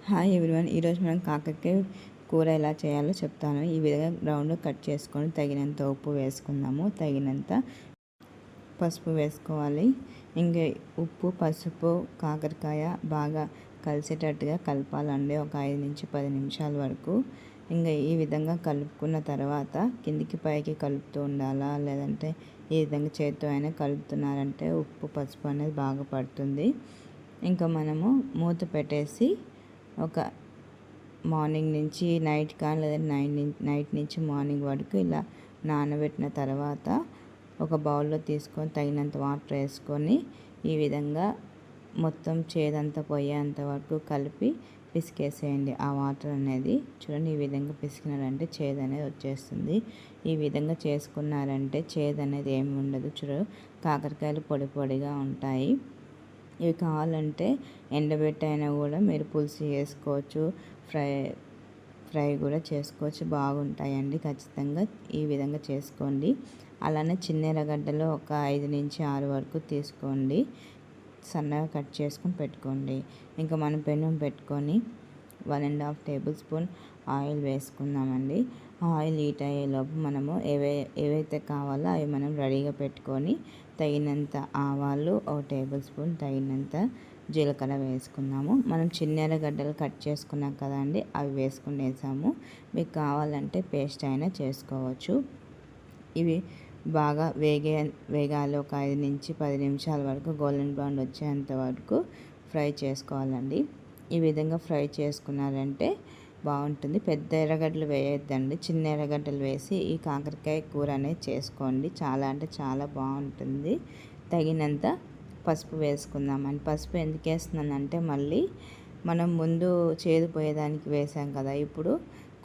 Hi everyone, ఈరోజు మనం కాకరకాయ కూర ఎలా చేయాలో చెప్తాను. ఈ విధంగా రౌండ్ కట్ చేసుకొని తగినంత ఉప్పు వేసుకుందాము, తగినంత పసుపు వేసుకోవాలి. ఇంకా ఉప్పు, పసుపు, కాకరకాయ బాగా కలిసేటట్టుగా కలపాలండి ఒక 5 నుంచి 10 నిమిషాల వరకు. ఇంకా ఈ విధంగా కలుపుకున్న తర్వాత కిందికి పైకి కలుపుతూ ఉండాలా, లేదంటే ఈ విధంగా చేతితో అయినా కలుపుతున్నారంటే ఉప్పు, పసుపు అనేది బాగా పడుతుంది. ఇంకా మనము మూత పెట్టేసి ఒక మార్నింగ్ నుంచి నైట్ కానీ లేదా నైట్ నుంచి మార్నింగ్ వరకు ఇలా నానబెట్టిన తర్వాత ఒక బౌల్లో తీసుకొని తగినంత వాటర్ వేసుకొని ఈ విధంగా మొత్తం చేదంతా పోయేంత వరకు కలిపి పిసికేసేయండి. ఆ వాటర్ అనేది చూడండి, ఈ విధంగా పిసికినారంటే చేదు అనేది వచ్చేస్తుంది. ఈ విధంగా చేసుకున్నారంటే చేదు అనేది ఏమి ఉండదు. కాకరకాయలు పొడి పొడిగా ఉంటాయి. ఇవి కావాలంటే ఎండబెట్టైనా కూడా మీరు పులుసు చేసుకోవచ్చు, ఫ్రై కూడా చేసుకోవచ్చు, బాగుంటాయండి. ఖచ్చితంగా ఈ విధంగా చేసుకోండి. అలానే చిన్న ఎర్రగడ్డలు ఒక 5 నుంచి 6 వరకు తీసుకోండి, సన్నగా కట్ చేసుకొని పెట్టుకోండి. ఇంకా మనం పెనం పెట్టుకొని 1.5 టేబుల్ స్పూన్ ఆయిల్ వేసుకుందామండి. ఆయిల్ హీట్ అయ్యేలోపు మనము ఏవైతే కావాలో అవి మనం రెడీగా పెట్టుకొని తగినంత ఆవాలు, 1 టేబుల్ స్పూన్ తగినంత జీలకర్ర వేసుకుందాము. మనం చిన్న ఎర్రగడ్డలు కట్ చేసుకున్నాం కదండి, అవి వేసాము. మీకు కావాలంటే పేస్ట్ అయినా చేసుకోవచ్చు. ఇవి బాగా వేగాలి. ఒక 5 నుంచి 10 నిమిషాల వరకు గోల్డెన్ బ్రౌన్ వచ్చేంత వరకు ఫ్రై చేసుకోవాలండి. ఈ విధంగా ఫ్రై చేసుకున్నారంటే బాగుంటుంది. పెద్ద ఎర్రగడ్డలు వేయొద్దండి, చిన్న ఎర్రగడ్డలు వేసి ఈ కాకరకాయ కూర అనేది చేసుకోండి. చాలా అంటే చాలా బాగుంటుంది. తగినంత పసుపు వేసుకుందామండి. పసుపు ఎందుకు వేస్తున్నానంటే మళ్ళీ మనం ముందు చేదు పోయేదానికి వేసాం కదా, ఇప్పుడు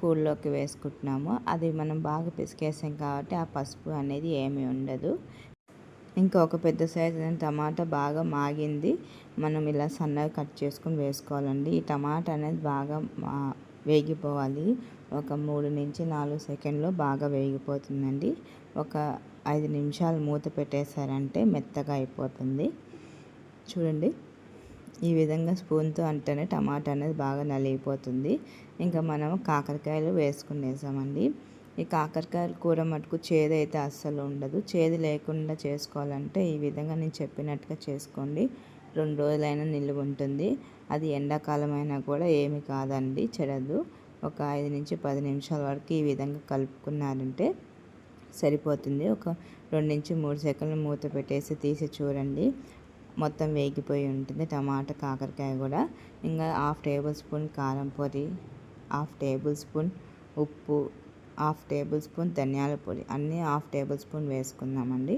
కూరలోకి వేసుకుంటున్నాము. అది మనం బాగా పిసికేసాం కాబట్టి ఆ పసుపు అనేది ఏమీ ఉండదు. ఇంకా ఒక పెద్ద సైజు టమాటా బాగా మాగింది, మనం ఇలా సన్నగా కట్ చేసుకొని వేసుకోవాలండి. ఈ టమాటా అనేది బాగా వేగిపోవాలి. ఒక 3 నుంచి 4 సెకండ్లో బాగా వేగిపోతుందండి. ఒక 5 నిమిషాలు మూత పెట్టేశారంటే మెత్తగా అయిపోతుంది. చూడండి, ఈ విధంగా స్పూన్తో అంటేనే టమాటా అనేది బాగా నలిగిపోతుంది. ఇంకా మనం కాకరకాయలు వేసుకునేసామండి. ఈ కాకరకాయల కూర మటుకు చేదు అయితే అస్సలు ఉండదు. చేదు లేకుండా చేసుకోవాలంటే ఈ విధంగా నేను చెప్పినట్టుగా చేసుకోండి. 2 రోజులైనా నిల్వ ఉంటుంది. అది ఎండాకాలం అయినా కూడా ఏమి కాదండి, చెడదు. ఒక 5 నుంచి 10 నిమిషాల వరకు ఈ విధంగా కలుపుకున్నారంటే సరిపోతుంది. ఒక 2 నుంచి 3 సెకండ్లు మూత పెట్టేసి తీసి చూడండి, మొత్తం వేగిపోయి ఉంటుంది టమాటా, కాకరకాయ కూడా. ఇంకా 1/2 టేబుల్ స్పూన్ కారం పొడి, 1/2 టేబుల్ స్పూన్ ఉప్పు, 1/2 టేబుల్ స్పూన్ ధనియాల పొడి, అన్నీ 1/2 టేబుల్ స్పూన్ వేసుకుందామండి.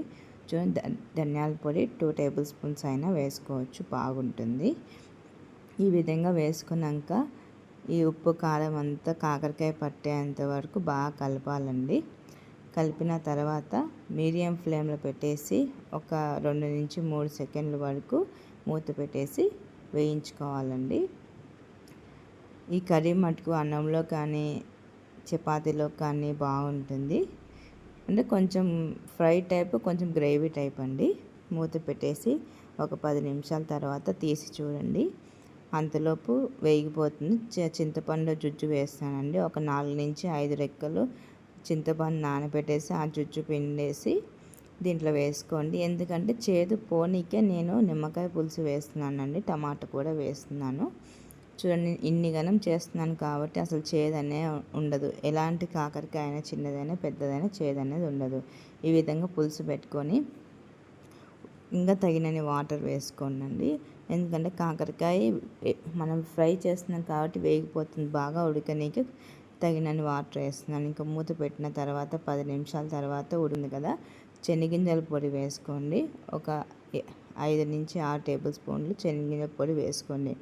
చూడండి, ధనియాల పొడి 2 టేబుల్ స్పూన్స్ అయినా వేసుకోవచ్చు, బాగుంటుంది. ఈ విధంగా వేసుకున్నాక ఈ ఉప్పు కారం అంతా కాకరకాయ పట్టేంత వరకు బాగా కలపాలండి. కలిపిన తర్వాత మీడియం ఫ్లేమ్లో పెట్టేసి ఒక 2 నుంచి 3 సెకండ్ల వరకు మూత పెట్టేసి వేయించుకోవాలండి. ఈ కర్రీ మటుకు అన్నంలో కానీ చపాతీలో కానీ బాగుంటుంది. అంటే కొంచెం ఫ్రై టైప్, కొంచెం గ్రేవీ టైప్ అండి. మూత పెట్టేసి ఒక 10 నిమిషాల తర్వాత తీసి చూడండి, అంతలోపు వేగిపోతుంది. చింతపండు జుజ్జు వేస్తానండి. ఒక 4 నుంచి 5 రెక్కలు చింతపండు నానబెట్టేసి ఆ జుజ్జు పిండేసి దీంట్లో వేసుకోండి. ఎందుకంటే చేదు పోనీకే నేను నిమ్మకాయ పులుసు వేస్తున్నానండి, టమాటా కూడా వేస్తున్నాను. చూడండి, ఇన్ని గనం చేస్తున్నాను కాబట్టి అసలు చేదనే ఉండదు. ఎలాంటి కాకరకాయ అయినా, చిన్నదైనా పెద్దదైనా చేదు అనేది ఉండదు. ఈ విధంగా పులుసు పెట్టుకొని ఇంకా తగినన్ని వాటర్ వేసుకోండి. ఎందుకంటే కాకరకాయ మనం ఫ్రై చేస్తున్నాం కాబట్టి వేగిపోతుంది. బాగా ఉడకనీకి తగినన్ని వాటర్ వేస్తున్నాను. ఇంకా మూత పెట్టిన తర్వాత 10 నిమిషాల తర్వాత ఉడికింది కదా, శనగింజల పొడి వేసుకోండి. ఒక 5 నుంచి 6 టేబుల్ స్పూన్లు శనగింజల పొడి వేసుకోండి.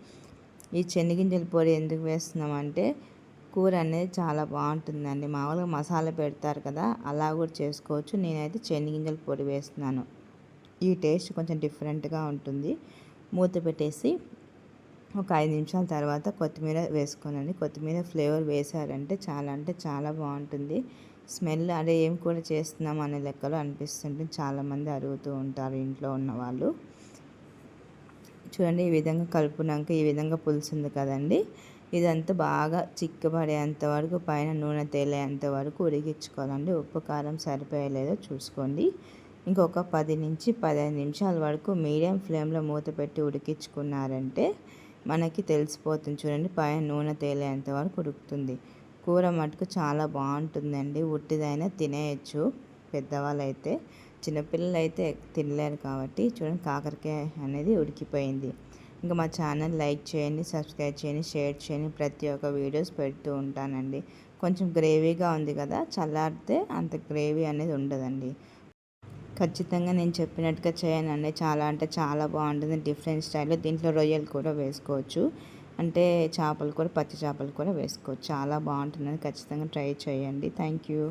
ఈ శనగింజల పొడి ఎందుకు వేస్తున్నామంటే కూర అనేది చాలా బాగుంటుందండి. మామూలుగా మసాలా పెడతారు కదా, అలా కూడా చేసుకోవచ్చు. నేనైతే శనగింజల పొడి వేస్తున్నాను. ఈ టేస్ట్ కొంచెం డిఫరెంట్గా ఉంటుంది. మూత పెట్టేసి ఒక 5 నిమిషాల తర్వాత కొత్తిమీర వేసుకోనండి. కొత్తిమీర ఫ్లేవర్ వేసారంటే చాలా అంటే చాలా బాగుంటుంది. స్మెల్ అదే ఏం కూర చేస్తున్నాం అనే లెక్కలో అనిపిస్తుంటే చాలామంది అడుగుతూ ఉంటారు ఇంట్లో ఉన్న వాళ్ళు. చూడండి ఈ విధంగా కలుపునాక ఈ విధంగా పులుసుంది కదండి, ఇదంతా బాగా చిక్కబడేంత వరకు పైన నూనె తేలేంత వరకు ఉడికించుకోవాలండి. ఉప్పు కారం సరిపోయలేదో చూసుకోండి. ఇంకొక 10 నుంచి 15 నిమిషాల వరకు మీడియం ఫ్లేమ్లో మూత పెట్టి ఉడికించుకున్నారంటే మనకి తెలిసిపోతుంది. చూడండి పైన నూనె తేలేంత వరకు ఉడుకుతుంది. కూర మటుకు చాలా బాగుంటుందండి. ఉట్టిదైనా తినేయచ్చు పెద్దవాళ్ళైతే, చిన్నపిల్లలు అయితే తినలేరు కాబట్టి. చూడండి కాకరకాయ అనేది ఉడికిపోయింది. ఇంకా మా ఛానల్ లైక్ చేయండి, సబ్స్క్రైబ్ చేయండి, షేర్ చేయండి. ప్రతి ఒక్క వీడియోస్ పెడుతూ ఉంటానండి. కొంచెం గ్రేవీగా ఉంది కదా, చల్లారితే అంత గ్రేవీ అనేది ఉండదండి. ఖచ్చితంగా నేను చెప్పినట్టుగా చేయండి. చాలా అంటే చాలా బాగుంటుంది డిఫరెంట్ స్టైల్లో. దీంట్లో రొయ్యలు కూడా వేసుకోవచ్చు, అంటే చేపలు కూడా, పచ్చి చేపలు కూడా వేసుకోవచ్చు. చాలా బాగుంటుందని ఖచ్చితంగా ట్రై చేయండి. Thank you.